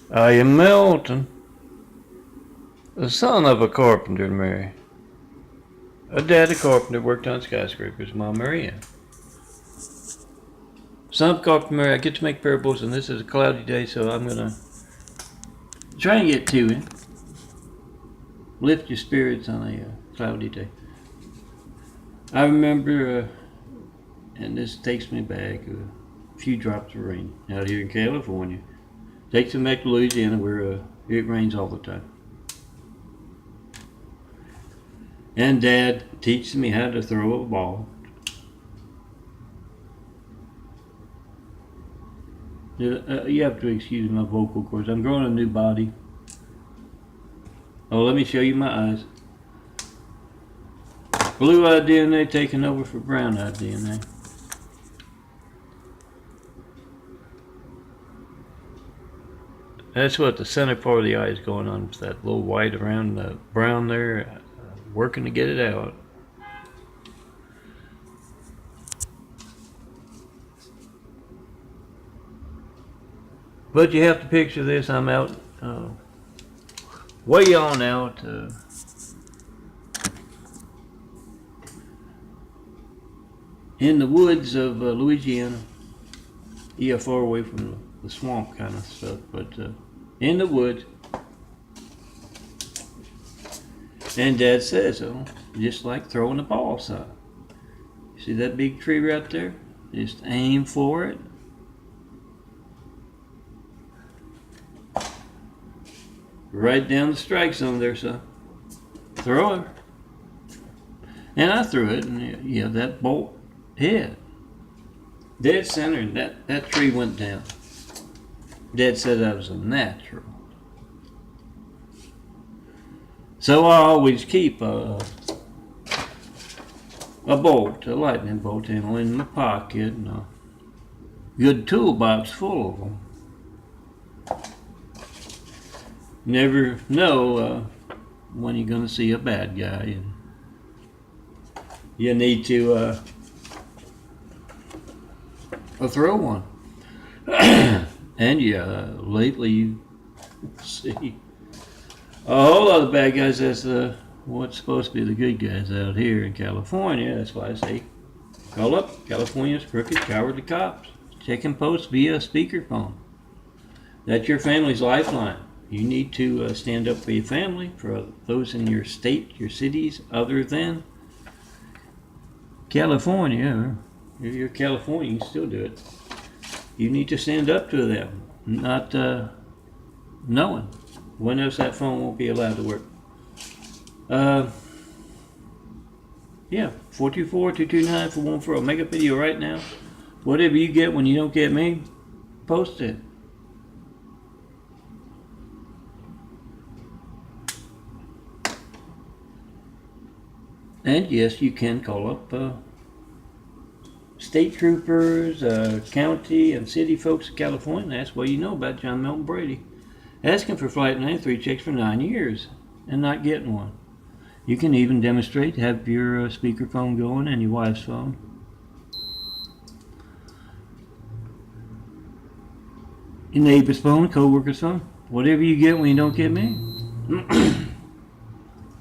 I am Milton, the son of a carpenter, Mary. A dad, a carpenter, worked on skyscrapers. Mom, Maria. Son of a carpenter, Mary. I get to make parables, and this is a cloudy day, so I'm gonna try and get to it. Lift your spirits on a cloudy day. I remember, and this takes me back, a few drops of rain out here in California. Takes me back to Louisiana, where it rains all the time. And Dad teaches me how to throw a ball. You have to excuse my vocal cords. I'm growing a new body. Oh, let me show you my eyes. Blue-eyed DNA taking over for brown-eyed DNA. That's what the center part of the eye is going on. It's that little white around the brown there, working to get it out. But you have to picture this. I'm out, way on out. In the woods of Louisiana. Yeah, far away from the swamp kind of stuff, but in the woods. And Dad says, oh, just like throwing a ball, son. You see that big tree right there? Just aim for it. Right down the strike zone there, son. Throw it. And I threw it, and yeah, that bolt hit. Dead center, and that tree went down. Dad said that was a natural. So I always keep a bolt, a lightning bolt handle in my pocket, and a good toolbox full of them. Never know when you're going to see a bad guy, and you need to throw one. And yeah, lately you see a whole lot of bad guys. That's what's supposed to be the good guys out here in California. That's why I say call up California's crooked, cowardly cops. Checking posts via speakerphone. That's your family's lifeline. You need to stand up for your family, for those in your state, your cities, other than California. If you're California, you can still do it. You need to stand up to them, not knowing when else that phone won't be allowed to work. Yeah, 424-229-4140. Make a video right now. Whatever you get when you don't get me, post it. And yes, you can call up state troopers, county and city folks of California. That's what you know about John Milton Brady. Asking for Flight 93 checks for 9 years and not getting one. You can even demonstrate, have your speakerphone going and your wife's phone. Your neighbor's phone, co-worker's phone. Whatever you get when you don't get me.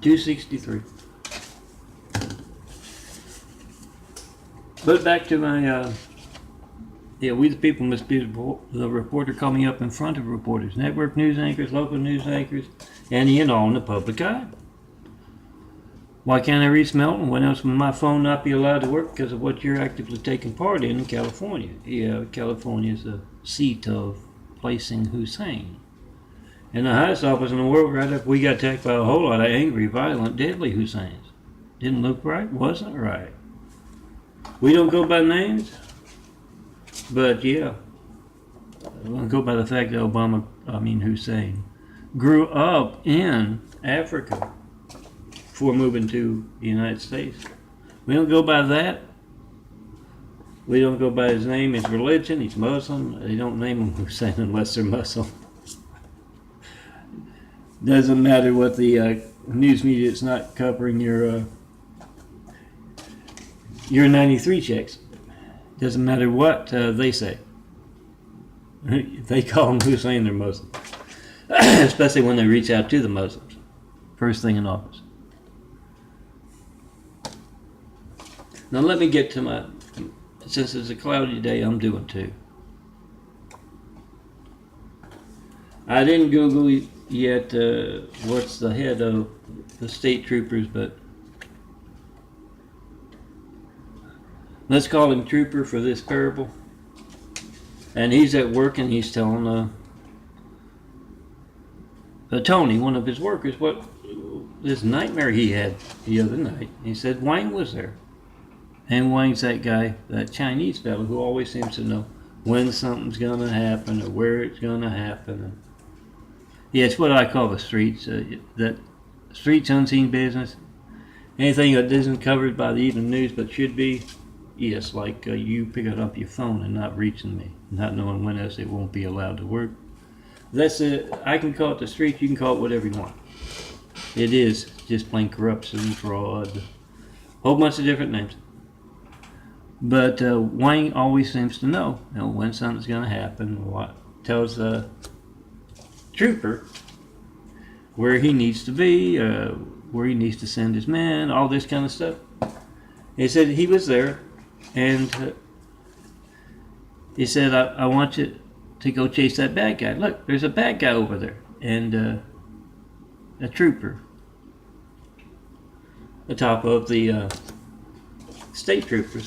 263. But back to my, we the people must be the reporter coming up in front of reporters, network news anchors, local news anchors, and in the public eye. Why can't I reach Melton? When else will my phone not be allowed to work because of what you're actively taking part in California? Yeah, California is the seat of placing Hussein. And the highest office in the world, right up, we got attacked by a whole lot of angry, violent, deadly Husseins. Didn't look right, wasn't right. We don't go by names, but yeah, we don't go by the fact that Hussein, grew up in Africa before moving to the United States. We don't go by that. We don't go by his name, his religion, he's Muslim. They don't name him Hussein unless they're Muslim. Doesn't matter what the news media is not covering your 93 checks. Doesn't matter what they say. They call him Hussein, they're Muslim. especially when they reach out to the Muslims, first thing in office. Now let me get to my, since it's a cloudy day, I'm doing two. I didn't Google yet what's the head of the state troopers, but let's call him Trooper for this parable. And he's at work and he's telling Tony, one of his workers, what this nightmare he had the other night. He said Wang was there. And Wang's that guy, that Chinese fellow who always seems to know when something's going to happen or where it's going to happen. And yeah, it's what I call the streets, that streets unseen business. Anything that isn't covered by the evening news but should be, yes, like you picking up your phone and not reaching me, not knowing when else it won't be allowed to work. That's it. I can call it the street, you can call it whatever you want. It is just plain corruption, fraud, a whole bunch of different names. But Wang always seems to know, when something's going to happen. What tells the Trooper where he needs to be, where he needs to send his men, all this kind of stuff. He said he was there, and he said, I want you to go chase that bad guy. Look, there's a bad guy over there. And a trooper, atop of the state troopers.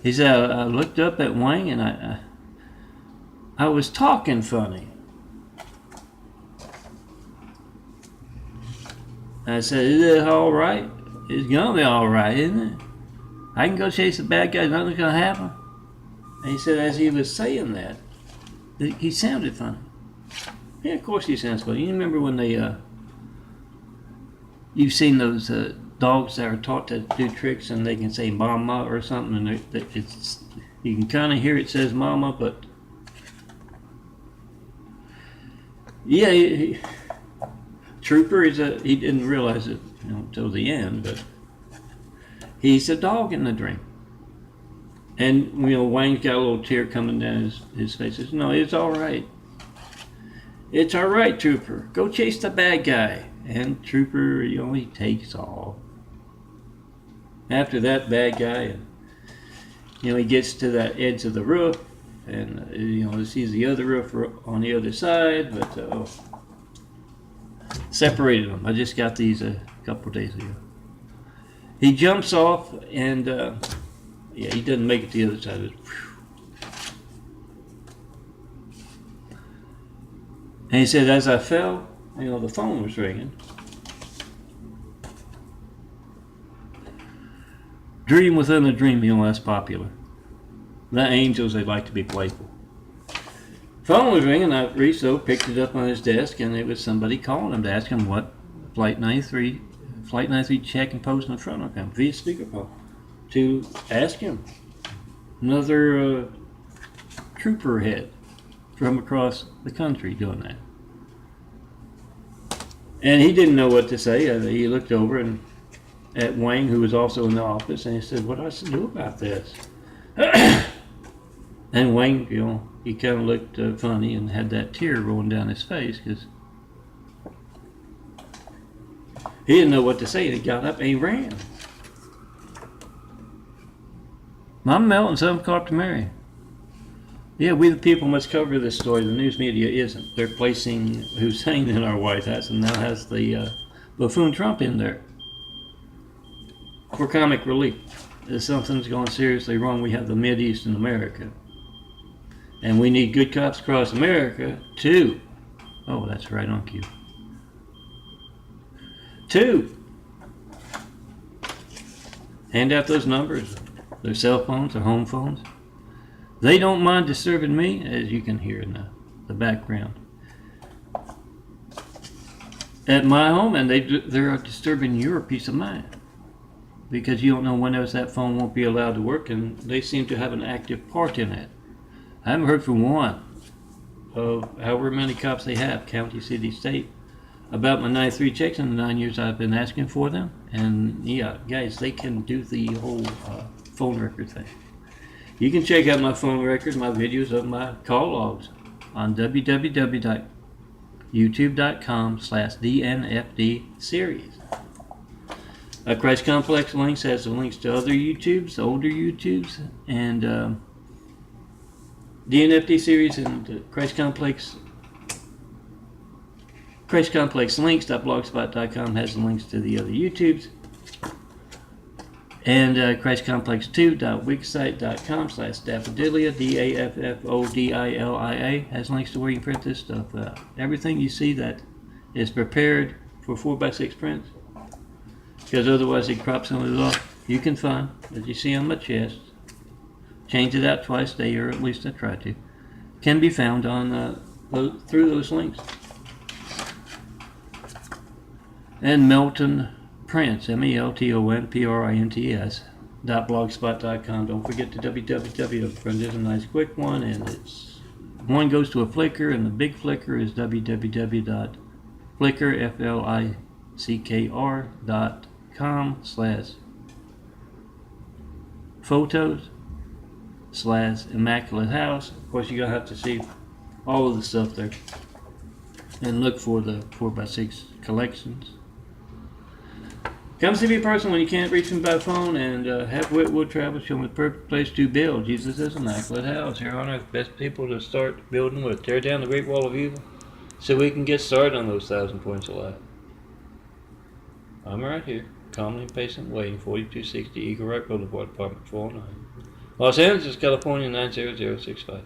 He said, I looked up at Wang and I was talking funny. I said, is it all right? It's gonna be all right, isn't it? I can go chase the bad guy, nothing's gonna happen. And he said, as he was saying that, he sounded funny. Yeah, of course he sounds funny. You remember when they, you've seen those dogs that are taught to do tricks and they can say mama or something, and it's, you can kind of hear it says mama, but yeah, Trooper is he didn't realize it until the end, but he's a dog in the dream. And Wayne's got a little tear coming down his face. He says, no, it's all right. It's all right, Trooper. Go chase the bad guy. And Trooper, he takes off. After that bad guy, he gets to that edge of the roof, and he sees the other roof on the other side, but separated them. I just got these a couple days ago. He jumps off, and he doesn't make it to the other side. And he said, as I fell, the phone was ringing. Dream within a dream, that's popular. The angels, they like to be playful. Phone was ringing. Riso picked it up on his desk, and it was somebody calling him to ask him what Flight 93 check and post in front of him via speakerphone to ask him. Another trooper head from across the country doing that. And he didn't know what to say. He looked over at Wang, who was also in the office, and he said, what do I do about this? And Wang, he kind of looked funny and had that tear rolling down his face because he didn't know what to say. He got up and he ran. I'm melting, so I'm caught to marry. Yeah, we the people must cover this story. The news media isn't. They're placing Hussein in our White House and now has the buffoon Trump in there for comic relief. If something's going seriously wrong, we have the Mideast in America. And we need good cops across America, too. Oh, that's right on cue. 2, hand out those numbers, their cell phones, their home phones. They don't mind disturbing me, as you can hear in the background, at my home, and they're disturbing your peace of mind because you don't know when else that phone won't be allowed to work, and they seem to have an active part in it. I haven't heard from one of however many cops they have, county, city, state, about my 93 checks in the 9 years I've been asking for them. And yeah, guys, they can do the whole phone record thing. You can check out my phone record, my videos of my call logs on www. youtube.com/DNFD series. Christ Complex links has the links to other YouTubes, older YouTubes, and DNFD series and the Christ Complex links.blogspot.com has the links to the other YouTubes. And ChristComplex2.wixsite.com/daffodilia, DAFFODILIA has links to where you can print this stuff out. Everything you see that is prepared for 4x6 prints, because otherwise it crops some of it off, you can find, as you see on my chest, change it out twice a day, or at least I try to, can be found on through those links. And Melton Prints, MELTONPRINTS.blogspot.com. Don't forget the www. Print is a nice quick one, and it's one goes to a Flickr, and the big Flickr is www.flickr.com/photos/immaculate house. Of course, you're gonna have to see all of the stuff there, and look for the 4x6 collections. Come see me in person when you can't reach me by phone, and have Whitwood Travel show me the perfect place to build. Jesus is immaculate house here on earth. Best people to start building with. Tear down the Great Wall of Evil so we can get started on those 1,000 points of life. I'm right here, calmly and patient, waiting. 4260 Eagle Rock Boulevard, Apartment 409, Los Angeles, California 90065.